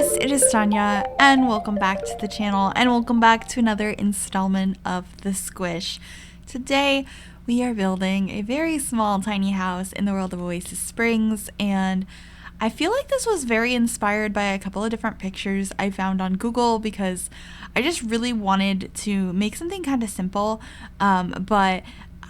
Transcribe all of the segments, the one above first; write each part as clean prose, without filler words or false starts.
guys, it is Tanya, and welcome back to the channel, and welcome back to another installment of The Squish. Today, we are building a very small, tiny house in the world of Oasis Springs, and I feel like this was very inspired by a couple of different pictures I found on Google because I just really wanted to make something kind of simple, but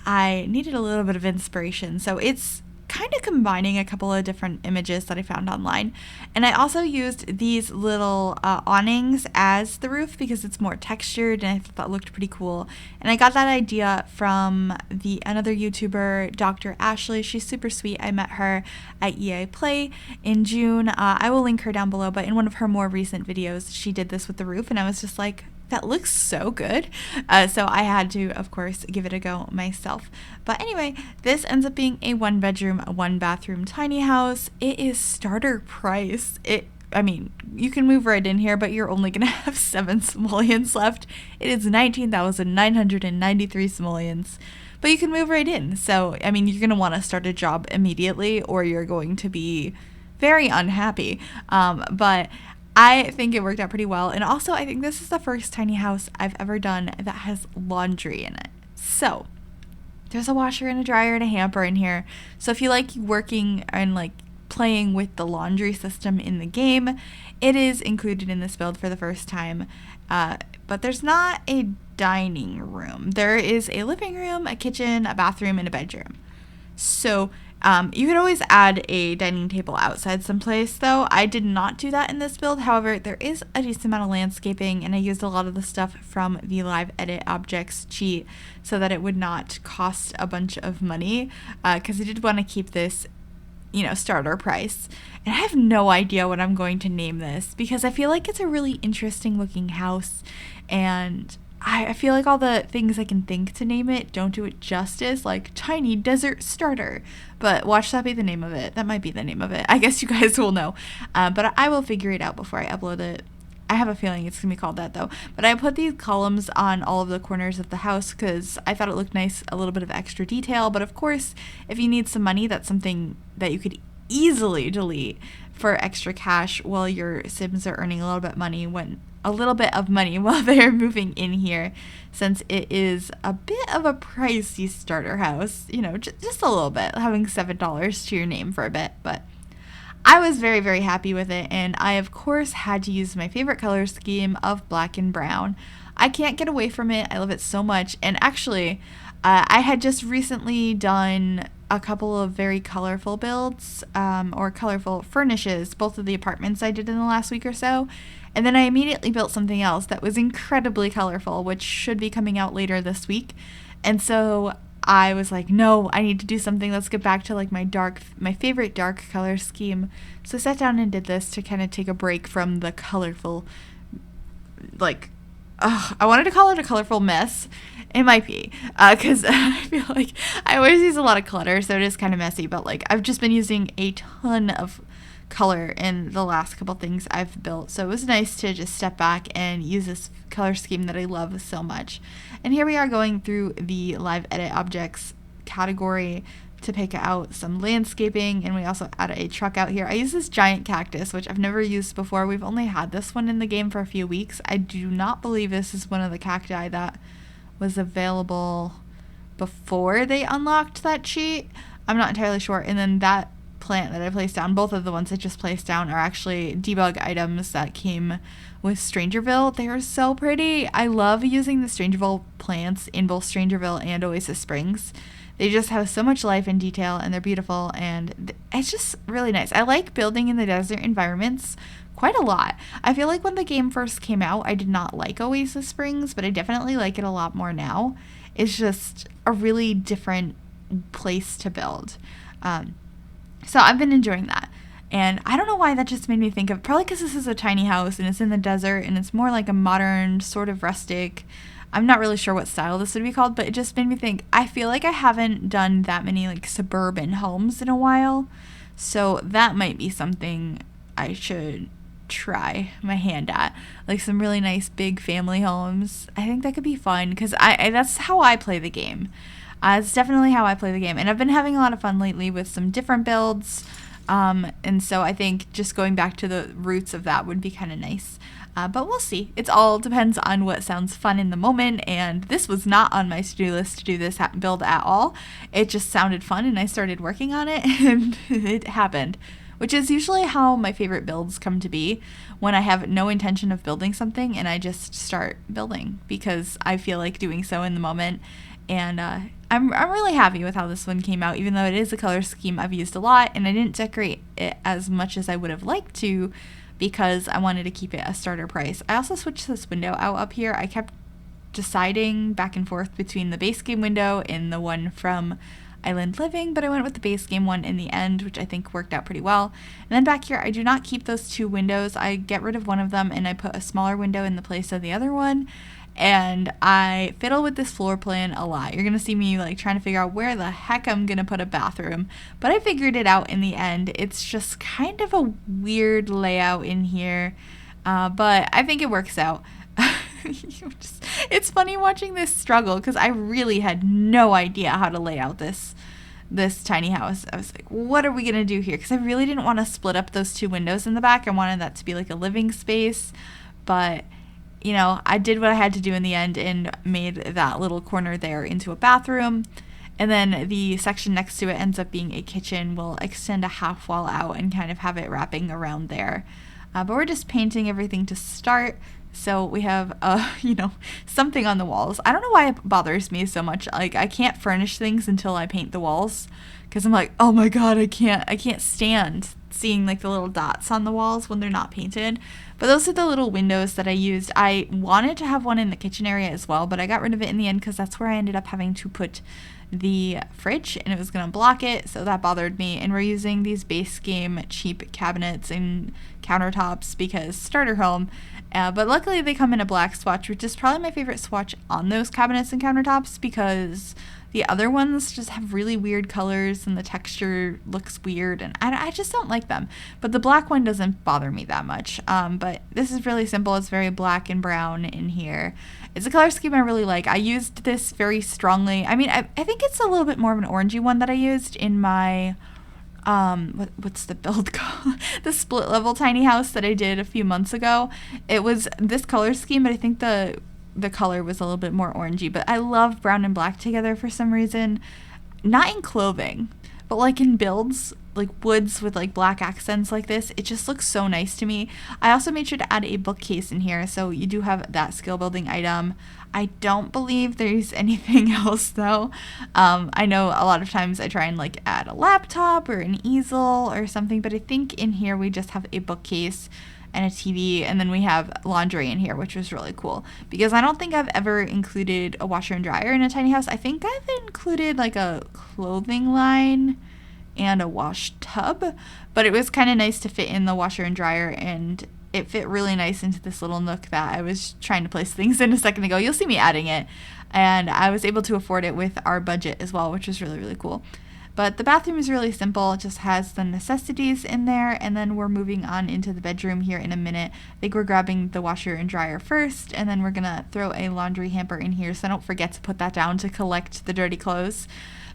I needed a little bit of inspiration, so it's kind of combining a couple of different images that I found online. And I also used these little awnings as the roof because it's more textured and I thought that looked pretty cool. And I got that idea from another YouTuber, Dr. Ashley. She's super sweet. I met her at EA Play in June. I will link her down below, but in one of her more recent videos, she did this with the roof and I was just like, that looks so good. So I had to, of course, give it a go myself. But anyway, this ends up being a 1-bedroom, 1-bathroom tiny house. It is starter price. I mean, you can move right in here, but you're only going to have 7 simoleons left. It is 19,993 simoleons. But you can move right in. So, I mean, you're going to want to start a job immediately or you're going to be very unhappy. But I think it worked out pretty well, and also I think this is the first tiny house I've ever done that has laundry in it. So there's a washer and a dryer and a hamper in here, so if you like working and like playing with the laundry system in the game, it is included in this build for the first time. But there's not a dining room. There is a living room, a kitchen, a bathroom, and a bedroom. So you could always add a dining table outside someplace, though. I did not do that in this build. However, there is a decent amount of landscaping, and I used a lot of the stuff from the Live Edit Objects cheat so that it would not cost a bunch of money, because I did want to keep this, starter price. And I have no idea what I'm going to name this, because I feel like it's a really interesting looking house, and I feel like all the things I can think to name it don't do it justice, like Tiny Desert Starter. But watch that be the name of it. That might be the name of it. I guess you guys will know. But I will figure it out before I upload it. I have a feeling it's going to be called that, though. But I put these columns on all of the corners of the house because I thought it looked nice, a little bit of extra detail. But of course, if you need some money, that's something that you could easily delete for extra cash while your Sims are earning a little bit of money while they're moving in here, since it is a bit of a pricey starter house, just a little bit, having $7 to your name for a bit. But I was very, very happy with it, and I of course had to use my favorite color scheme of black and brown. I can't get away from it. I love it so much. And actually, I had just recently done a couple of very colorful builds, or colorful furnishes, both of the apartments I did in the last week or so. And then I immediately built something else that was incredibly colorful, which should be coming out later this week. And so I was like, no, I need to do something. Let's get back to like my favorite dark color scheme. So I sat down and did this to kind of take a break from the colorful, I wanted to call it a colorful mess. It might be, because I feel like I always use a lot of clutter, so it is kind of messy. But like I've just been using a ton of color in the last couple things I've built, so it was nice to just step back and use this color scheme that I love so much. And here we are going through the Live Edit Objects category to pick out some landscaping, and we also add a truck out here. I use this giant cactus, which I've never used before. We've only had this one in the game for a few weeks. I do not believe this is one of the cacti that was available before they unlocked that cheat. I'm not entirely sure. And then that plant that I placed down, both of the ones I just placed down, are actually debug items that came with Strangerville. They are so pretty. I love using the Strangerville plants in both Strangerville and Oasis Springs. They just have so much life and detail, and they're beautiful, and it's just really nice. I like building in the desert environments quite a lot. I feel like when the game first came out, I did not like Oasis Springs, but I definitely like it a lot more now. It's just a really different place to build. So I've been enjoying that. And I don't know why that just made me think of, probably because this is a tiny house and it's in the desert and it's more like a modern, sort of rustic. I'm not really sure what style this would be called, but it just made me think, I feel like I haven't done that many like suburban homes in a while. So that might be something I should try my hand at, like some really nice big family homes. I think that could be fun because I that's how I play the game. It's definitely how I play the game, and I've been having a lot of fun lately with some different builds. And so I think just going back to the roots of that would be kind of nice. But we'll see. It all depends on what sounds fun in the moment, and this was not on my to-do list to do this build at all. It just sounded fun, and I started working on it, and it happened, which is usually how my favorite builds come to be, when I have no intention of building something and I just start building because I feel like doing so in the moment. And I'm really happy with how this one came out, even though it is a color scheme I've used a lot, and I didn't decorate it as much as I would have liked to because I wanted to keep it a starter price. I also switched this window out up here. I kept deciding back and forth between the base game window and the one from Island Living, but I went with the base game one in the end, which I think worked out pretty well. And then back here, I do not keep those two windows. I get rid of one of them and I put a smaller window in the place of the other one. And I fiddle with this floor plan a lot. You're going to see me like trying to figure out where the heck I'm going to put a bathroom. But I figured it out in the end. It's just kind of a weird layout in here. But I think it works out. It's funny watching this struggle because I really had no idea how to lay out this tiny house. I was like, what are we going to do here? Because I really didn't want to split up those two windows in the back. I wanted that to be like a living space. But you know, I did what I had to do in the end and made that little corner there into a bathroom. And then the section next to it ends up being a kitchen. We'll extend a half wall out and kind of have it wrapping around there. But we're just painting everything to start. So we have, something on the walls. I don't know why it bothers me so much. Like, I can't furnish things until I paint the walls. Because I'm like, oh my god, I can't stand seeing like the little dots on the walls when they're not painted. But those are the little windows that I used. I wanted to have one in the kitchen area as well, but I got rid of it in the end because that's where I ended up having to put the fridge and it was going to block it, so that bothered me. And we're using these base game cheap cabinets and countertops because starter home. But luckily they come in a black swatch, which is probably my favorite swatch on those cabinets and countertops because the other ones just have really weird colors and the texture looks weird and I just don't like them. But the black one doesn't bother me that much. But this is really simple. It's very black and brown in here. It's a color scheme I really like. I used this very strongly. I mean, I think it's a little bit more of an orangey one that I used in my what's the build called? The split level tiny house that I did a few months ago. It was this color scheme, but I think the color was a little bit more orangey. But I love brown and black together for some reason. Not in clothing, but like in builds, like woods with like black accents like this. It just looks so nice to me. I also made sure to add a bookcase in here, so you do have that skill building item. I don't believe there's anything else though. I know a lot of times I try and like add a laptop or an easel or something, but I think in here we just have a bookcase and a TV, and then we have laundry in here, which was really cool because I don't think I've ever included a washer and dryer in a tiny house. I think I've included like a clothing line and a wash tub, but it was kind of nice to fit in the washer and dryer, and it fit really nice into this little nook that I was trying to place things in a second ago. You'll see me adding it, and I was able to afford it with our budget as well, which was really, really cool. But the bathroom is really simple. It just has the necessities in there, and then we're moving on into the bedroom here in a minute. I think we're grabbing the washer and dryer first, and then we're gonna throw a laundry hamper in here so I don't forget to put that down to collect the dirty clothes.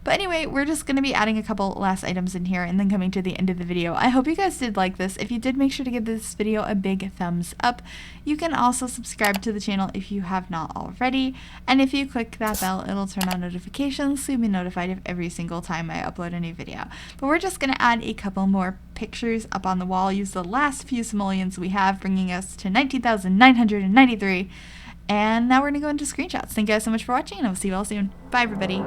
But anyway, we're just going to be adding a couple last items in here and then coming to the end of the video. I hope you guys did like this. If you did, make sure to give this video a big thumbs up. You can also subscribe to the channel if you have not already. And if you click that bell, it'll turn on notifications so you'll be notified of every single time I upload a new video. But we're just going to add a couple more pictures up on the wall. Use the last few simoleons we have, bringing us to 19,993. And now we're going to go into screenshots. Thank you guys so much for watching, and I'll see you all soon. Bye, everybody.